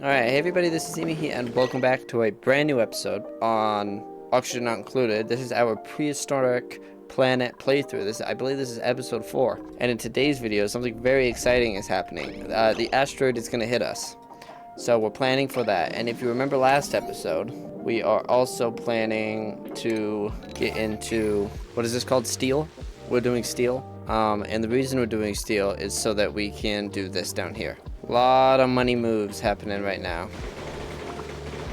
Alright, hey everybody, this is Emehe, and welcome back to a brand new episode on Oxygen Not Included. This is our prehistoric planet playthrough. I believe this is episode 4. And in today's video, something very exciting is happening. The asteroid is going to hit us. So we're planning for that. And if you remember last episode, we are also planning to get into, what is this called? Steel? We're doing steel. And the reason we're doing steel is so that we can do this down here. A lot of money moves happening right now.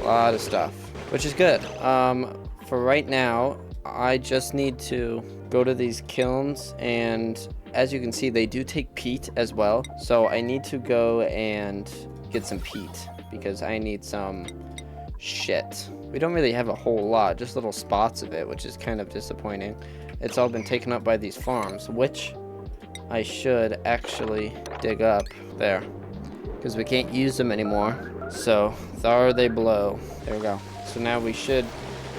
A lot of stuff, which is good. For right now, I just need to go to these kilns, and as you can see, they do take peat as well. So I need to go and get some peat because I need some shit. We don't really have a whole lot, just little spots of it, which is kind of disappointing. It's all been taken up by these farms, which I should actually dig up there, because we can't use them anymore. So there they blow. There we go. So now we should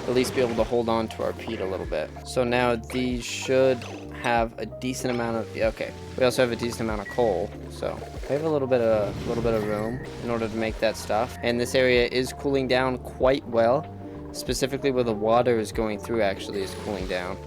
at least be able to hold on to our peat a little bit. So now these should have a decent amount of, okay, we also have a decent amount of coal, so we have a little bit of room in order to make that stuff. And this area is cooling down quite well, specifically where the water is going through actually is cooling down.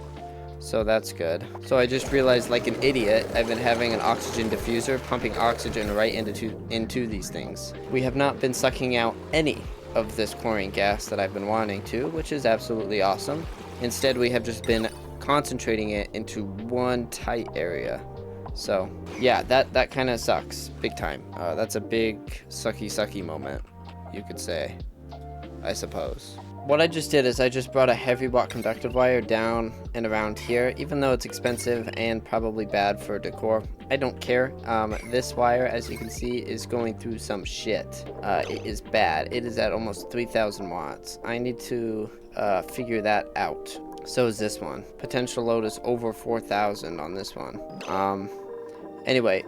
So that's good. So I just realized, like an idiot, I've been having an oxygen diffuser pumping oxygen right into these things. We have not been sucking out any of this chlorine gas that I've been wanting to, which is absolutely awesome. Instead, we have just been concentrating it into one tight area. So yeah, that kind of sucks big time. That's a big sucky moment, you could say, I suppose. What I just did is I just brought a heavy watt conductive wire down and around here. Even though it's expensive and probably bad for decor, I don't care. This wire, as you can see, is going through some shit. It is bad. It is at almost 3,000 watts. I need to figure that out. So is this one. Potential load is over 4,000 on this one. Anyway,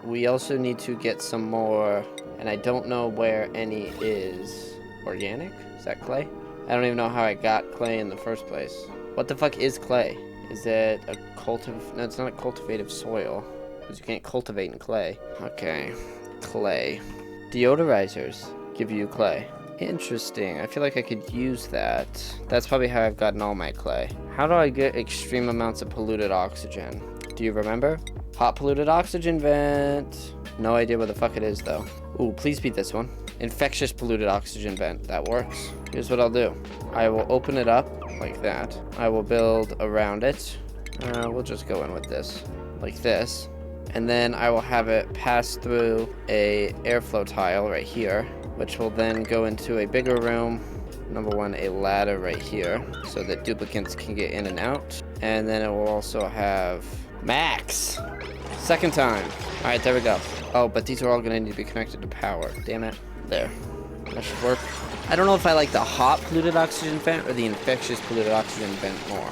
we also need to get some more, and I don't know where any is. Organic? Is that clay? I don't even know how I got clay in the first place. What the fuck is clay? Is it a no, it's not a cultivative soil, because you can't cultivate in clay. Okay, clay. Deodorizers give you clay. Interesting. I feel like I could use that. That's probably how I've gotten all my clay. How do I get extreme amounts of polluted oxygen? Do you remember? Hot polluted oxygen vent. No idea what the fuck it is though. Ooh, please be this one. Infectious polluted oxygen vent. That works. Here's what I'll do. I will open it up like that. I will build around it. We'll just go in with this. Like this. And then I will have it pass through a airflow tile right here, which will then go into a bigger room. Number one, a ladder right here, so that duplicates can get in and out. And then it will also have max. Second time. Alright, there we go. Oh, but these are all gonna need to be connected to power. Damn it. There. That should work. I don't know if I like the hot polluted oxygen vent or the infectious polluted oxygen vent more.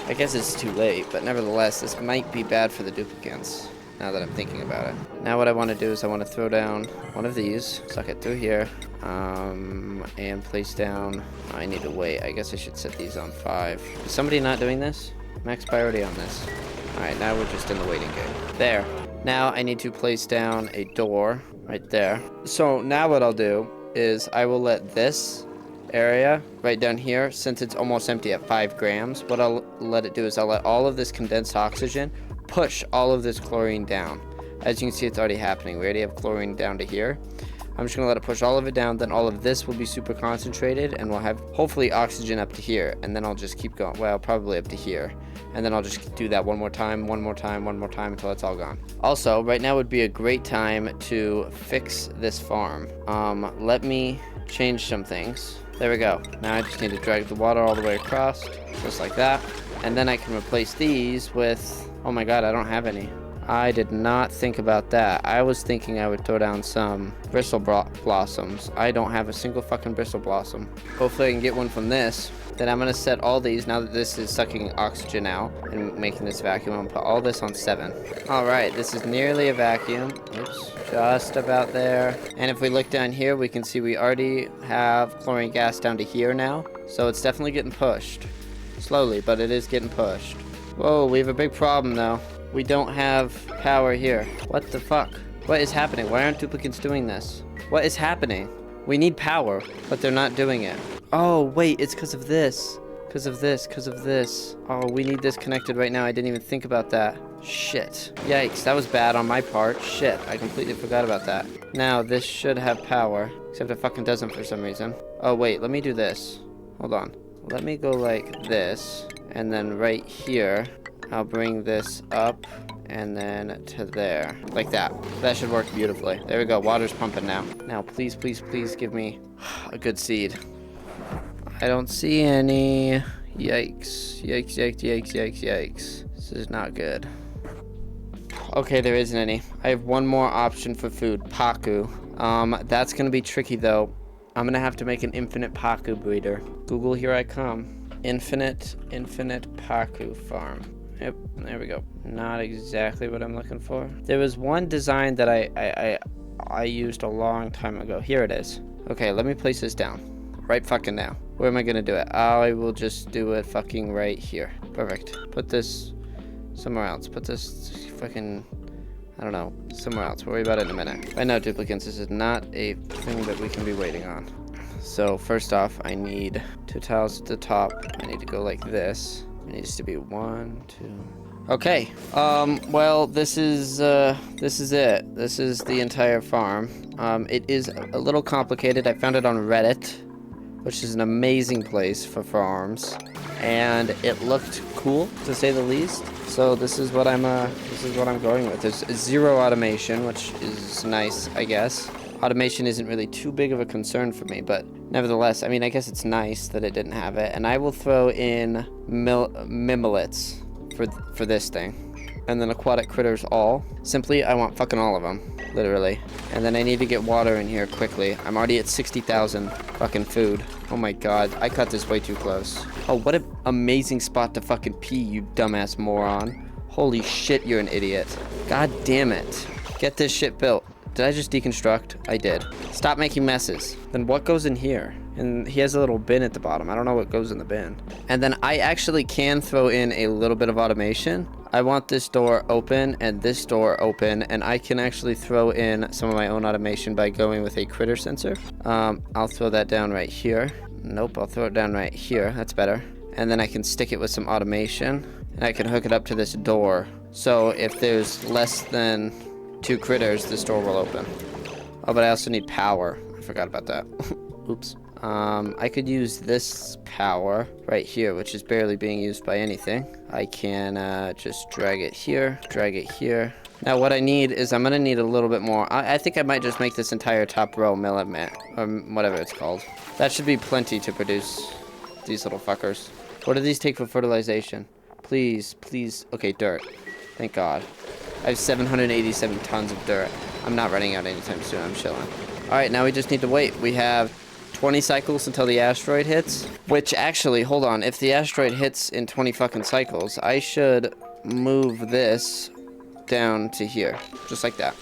I guess it's too late, but nevertheless, this might be bad for the duplicants, now that I'm thinking about it. Now what I want to do is I want to throw down one of these, suck it through here, and place down, I need to wait. I guess I should set these on 5. Is somebody not doing this? Max priority on this. Alright, now we're just in the waiting game. There. Now I need to place down a door right there. So now what I'll do is I will let this area right down here, since it's almost empty at 5 grams, what I'll let it do is I'll let all of this condensed oxygen push all of this chlorine down. As you can see, it's already happening. We already have chlorine down to here. I'm just going to let it push all of it down, then all of this will be super concentrated, and we'll have hopefully oxygen up to here, and then I'll just keep going, well, probably up to here, and then I'll just do that one more time until it's all gone. Also, right now would be a great time to fix this farm. Let me change some things. There we go. Now I just need to drag the water all the way across, just like that, and then I can replace these with, oh my god, I don't have any. I did not think about that. I was thinking I would throw down some bristle blossoms. I don't have a single fucking bristle blossom. Hopefully I can get one from this. Then I'm gonna set all these, now that this is sucking oxygen out and making this vacuum, I'm gonna put all this on 7. Alright, this is nearly a vacuum. Oops, just about there. And if we look down here, we can see we already have chlorine gas down to here now. So it's definitely getting pushed. Slowly, but it is getting pushed. Whoa, we have a big problem though. We don't have power here. What the fuck? What is happening? Why aren't duplicates doing this? What is happening? We need power, but they're not doing it. Oh, wait, it's because of this. Because of this. Oh, we need this connected right now. I didn't even think about that. Shit. Yikes, that was bad on my part. Shit, I completely forgot about that. Now, this should have power, except it fucking doesn't for some reason. Oh, wait, let me do this. Hold on. Let me go like this, and then right here, I'll bring this up, and then to there. Like that. That should work beautifully. There we go, water's pumping now. Now, please, please, please give me a good seed. I don't see any. Yikes. Yikes. This is not good. Okay, there isn't any. I have one more option for food. Paku. That's gonna be tricky though. I'm gonna have to make an infinite Paku breeder. Google, here I come. Infinite Paku farm. Yep, there we go. Not exactly what I'm looking for. There was one design that I used a long time ago. Here it is. Okay, let me place this down. Right fucking now. Where am I gonna do it? I will just do it fucking right here. Perfect. Put this somewhere else. Put this fucking, I don't know, somewhere else. We'll worry about it in a minute. I know, duplicants, this is not a thing that we can be waiting on. So first off, I need 2 tiles at the top. I need to go like this. It needs to be 1, 2. Okay. Well, this is it. This is the entire farm. It is a little complicated. I found it on Reddit, which is an amazing place for farms, and it looked cool to say the least. So this is what I'm going with. There's 0 automation, which is nice, I guess. Automation isn't really too big of a concern for me, but nevertheless, I mean, I guess it's nice that it didn't have it. And I will throw in mimolets for this thing. And then aquatic critters all. Simply, I want fucking all of them, literally. And then I need to get water in here quickly. I'm already at 60,000 fucking food. Oh my god, I cut this way too close. Oh, what an amazing spot to fucking pee, you dumbass moron. Holy shit, you're an idiot. God damn it. Get this shit built. Did I just deconstruct? I did. Stop making messes. Then what goes in here? And he has a little bin at the bottom. I don't know what goes in the bin. And then I actually can throw in a little bit of automation. I want this door open and this door open, and I can actually throw in some of my own automation by going with a critter sensor. I'll throw that down right here. Nope, I'll throw it down right here. That's better. And then I can stick it with some automation, and I can hook it up to this door. So if there's less than 2 critters, this door will open. Oh, but I also need power. I forgot about that. Oops. I could use this power right here, which is barely being used by anything. I can just drag it here. Now what I need is I'm gonna need a little bit more. I think I might just make this entire top row millimate, or whatever it's called. That should be plenty to produce these little fuckers. What do these take for fertilization? Please. Okay, dirt. Thank God. I have 787 tons of dirt. I'm not running out anytime soon. I'm chilling. Alright, now we just need to wait. We have 20 cycles until the asteroid hits. Which, actually, hold on. If the asteroid hits in 20 fucking cycles, I should move this down to here. Just like that.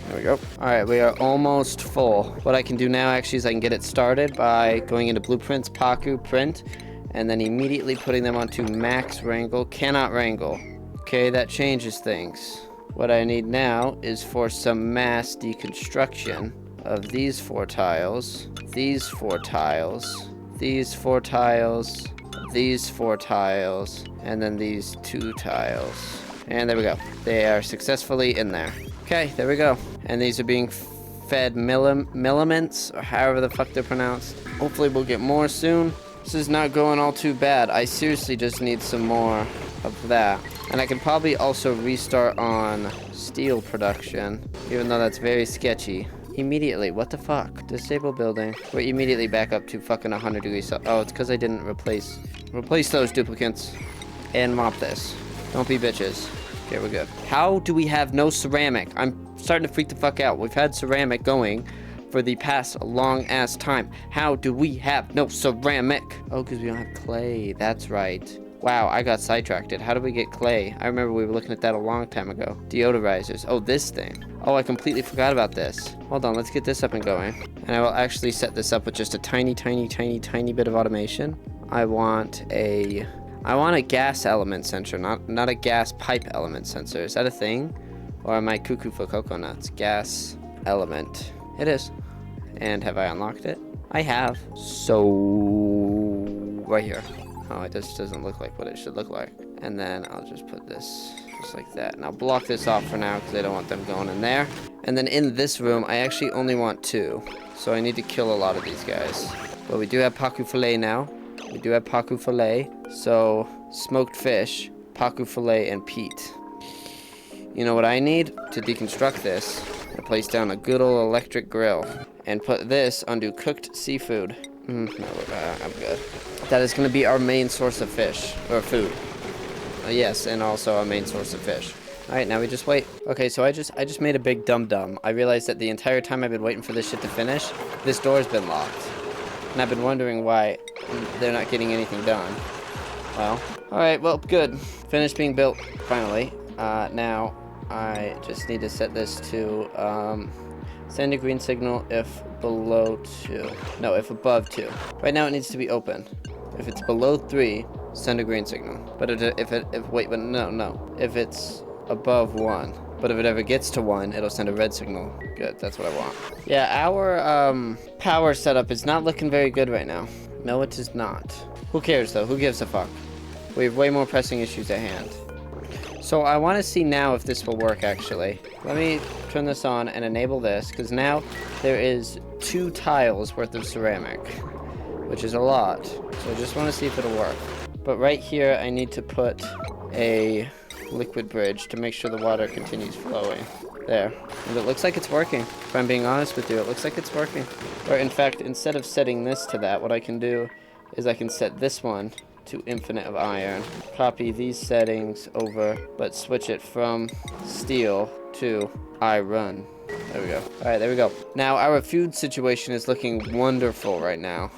There we go. Alright, we are almost full. What I can do now, actually, is I can get it started by going into Blueprints, Paku, Print, and then immediately putting them onto Max Wrangle. Cannot wrangle. Okay, that changes things. What I need now is for some mass deconstruction of these 4 tiles, these 4 tiles, these 4 tiles, these 4 tiles, and then these 2 tiles. And there we go. They are successfully in there. Okay, there we go. And these are being fed milliments, or however the fuck they're pronounced. Hopefully we'll get more soon. This is not going all too bad. I seriously just need some more of that. And I can probably also restart on steel production, even though that's very sketchy. Immediately, what the fuck? Disable building. We're immediately back up to fucking 100 degrees. Oh, it's because I didn't replace those duplicants. And mop this. Don't be bitches. Okay, we're good. How do we have no ceramic? I'm starting to freak the fuck out. We've had ceramic going for the past long ass time. How do we have no ceramic? Oh, because we don't have clay. That's right. Wow, I got sidetracked. How do we get clay? I remember we were looking at that a long time ago. Deodorizers. Oh, this thing. Oh, I completely forgot about this. Hold on, let's get this up and going. And I will actually set this up with just a tiny bit of automation. I want a gas element sensor, not a gas pipe element sensor. Is that a thing? Or am I cuckoo for coconuts? Gas element. It is. And have I unlocked it? I have. So, right here. Oh, it just doesn't look like what it should look like. And then I'll just put this just like that. And I'll block this off for now because I don't want them going in there. And then in this room, I actually only want 2. So I need to kill a lot of these guys. But we do have Paku Filet now. We do have Paku Filet. So, smoked fish, Paku Filet, and peat. You know what I need to deconstruct this? I place down a good old electric grill. And put this onto cooked seafood. No, I'm good. That is going to be our main source of fish, or food. Yes, and also our main source of fish. Alright, now we just wait. Okay, so I just made a big dum-dum. I realized that the entire time I've been waiting for this shit to finish, this door's been locked. And I've been wondering why they're not getting anything done. Well, alright, well, good. Finished being built, finally. Now, I just need to set this to, send a green signal if below 2. No, if above 2. Right now it needs to be open. If it's below 3, send a green signal. But no. If it's above 1. But if it ever gets to 1, it'll send a red signal. Good, that's what I want. Yeah, our power setup is not looking very good right now. No, it is not. Who cares though? Who gives a fuck? We have way more pressing issues at hand. So I want to see now if this will work actually. Let me turn this on and enable this, because now there is 2 tiles worth of ceramic, which is a lot. So I just want to see if it'll work. But right here I need to put a liquid bridge to make sure the water continues flowing. There. And it looks like it's working. If I'm being honest with you, it looks like it's working. Or in fact, instead of setting this to that, what I can do is I can set this one to infinite of iron. Copy these settings over, but switch it from steel to iron. There we go. Alright, there we go. Now, our food situation is looking wonderful right now.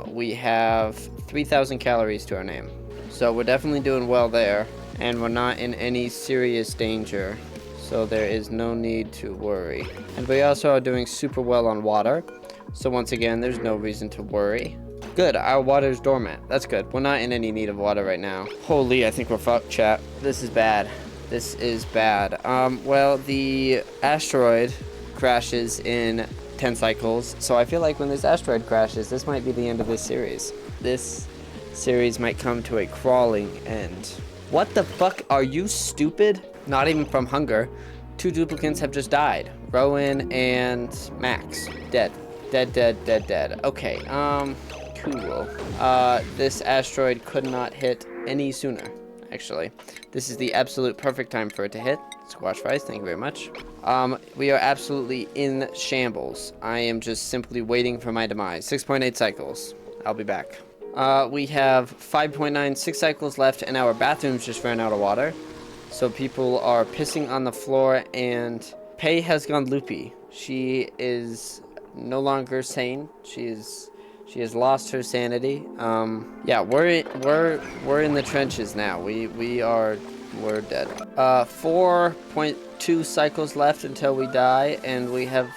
We have 3,000 calories to our name. So we're definitely doing well there, and we're not in any serious danger. So there is no need to worry. And we also are doing super well on water. So once again, there's no reason to worry. Good, our water's dormant. That's good. We're not in any need of water right now. Holy, I think we're fucked, chat. This is bad. This is bad. Well, the asteroid crashes in 10 cycles. So I feel like when this asteroid crashes, this might be the end of this series. This series might come to a crawling end. What the fuck? Are you stupid? Not even from hunger. 2 duplicants have just died. Rowan and Max. Dead. Dead. Okay, cool. This asteroid could not hit any sooner, actually. This is the absolute perfect time for it to hit. Squash fries, thank you very much. We are absolutely in shambles. I am just simply waiting for my demise. 6.8 cycles. I'll be back. We have 5.96 cycles left, and our bathrooms just ran out of water. So people are pissing on the floor, and Pei has gone loopy. She is no longer sane. She has lost her sanity. Yeah, we're in the trenches now. We're dead. 4.2 cycles left until we die, and we have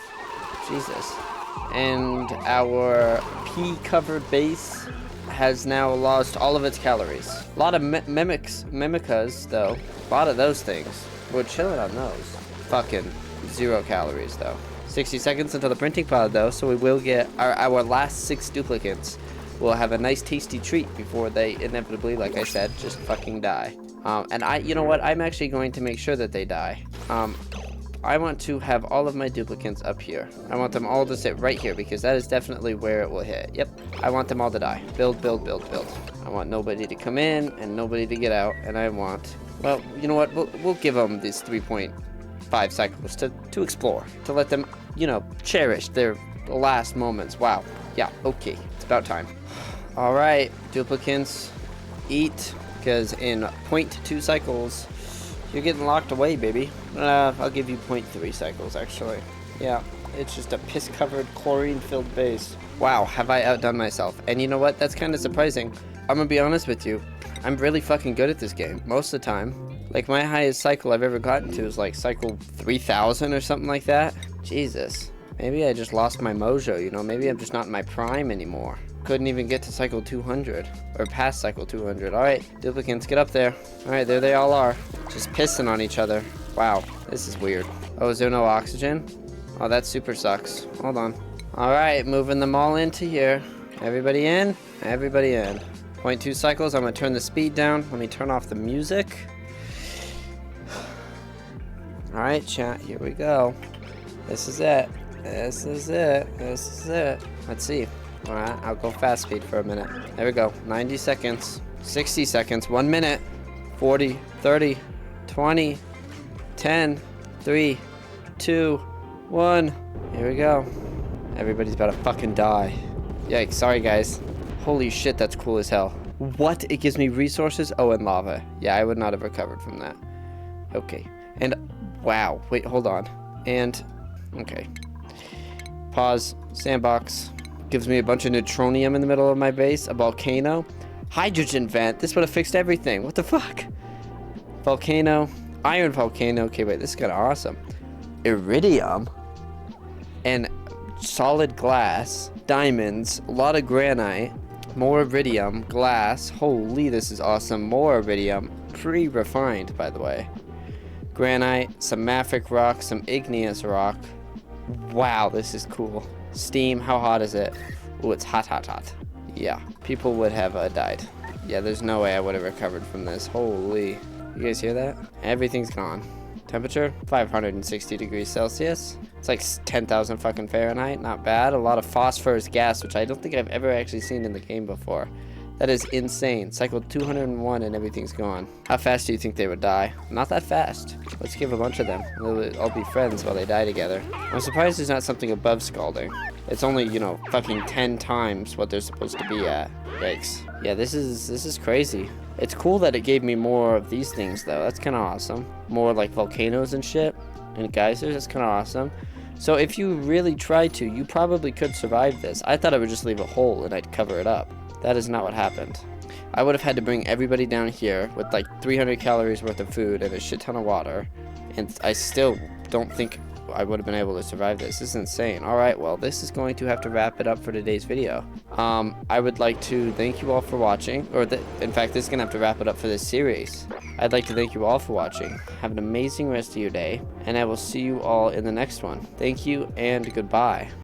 Jesus. And our pea-covered base has now lost all of its calories. A lot of mimicas though. A lot of those things. We're chilling on those. Fucking 0 calories though. 60 seconds until the printing pod though, so we will get our last 6 duplicates. We'll have a nice tasty treat before they inevitably, like I said, just fucking die. And you know what? I'm actually going to make sure that they die. I want to have all of my duplicates up here. I want them all to sit right here because that is definitely where it will hit. Yep. I want them all to die. Build. I want nobody to come in and nobody to get out. And I want, well, you know what? We'll give them these 3.5 cycles to explore, to let them, you know, cherish their last moments. Wow. Yeah. Okay. It's about time. All right, duplicates, eat, because in 0.2 cycles, you're getting locked away, baby. I'll give you 0.3 cycles, actually. Yeah, it's just a piss-covered, chlorine-filled base. Wow, have I outdone myself? And you know what? That's kind of surprising. I'm gonna be honest with you. I'm really fucking good at this game, most of the time. Like, my highest cycle I've ever gotten to is, like, cycle 3,000 or something like that. Jesus. Maybe I just lost my mojo, you know? Maybe I'm just not in my prime anymore. Couldn't even get to cycle 200. Or past cycle 200. Alright, duplicates, get up there. Alright, there they all are. Just pissing on each other. Wow, this is weird. Oh, is there no oxygen? Oh, that super sucks. Hold on. All right, moving them all into here. Everybody in? Everybody in. 0.2 cycles. I'm gonna turn the speed down. Let me turn off the music. All right, chat, here we go. This is it. This is it. This is it. Let's see. All right, I'll go fast speed for a minute. There we go. 90 seconds. 60 seconds. 1 minute. 40, 30, 20, 10, 3, 2, 1. Here we go. Everybody's about to fucking die. Yikes. Sorry, guys. Holy shit, that's cool as hell. What? It gives me resources? Oh, and lava. Yeah, I would not have recovered from that. Okay. And, wow. Wait, hold on. And, okay. Pause. Sandbox. Gives me a bunch of neutronium in the middle of my base. A volcano. Hydrogen vent. This would have fixed everything. What the fuck? Volcano. Iron volcano. Okay, wait. This is kind of awesome. Iridium. And solid glass. Diamonds. A lot of granite. More iridium. Glass. Holy, this is awesome. More iridium. Pre-refined, by the way. Granite. Some mafic rock. Some igneous rock. Wow, this is cool. Steam. How hot is it? Oh, it's hot, hot, hot. Yeah, people would have died. Yeah, there's no way I would have recovered from this. Holy. You guys hear that? Everything's gone. Temperature, 560 degrees Celsius. It's like 10,000 fucking Fahrenheit. Not bad. A lot of phosphorus gas, which I don't think I've ever actually seen in the game before. That is insane. Cycle 201 and everything's gone. How fast do you think they would die? Not that fast. Let's give a bunch of them. They'll all be friends while they die together. I'm surprised there's not something above scalding. It's only, you know, fucking 10 times what they're supposed to be at. Yikes. Yeah, this is crazy. It's cool that it gave me more of these things, though. That's kind of awesome. More like volcanoes and shit. And geysers. That's kind of awesome. So if you really tried to, you probably could survive this. I thought I would just leave a hole and I'd cover it up. That is not what happened. I would have had to bring everybody down here with like 300 calories worth of food and a shit ton of water. And I still don't think I would have been able to survive this. This is insane. Alright, well, this is going to have to wrap it up for today's video. I would like to thank you all for watching. In fact, this is going to have to wrap it up for this series. I'd like to thank you all for watching. Have an amazing rest of your day. And I will see you all in the next one. Thank you and goodbye.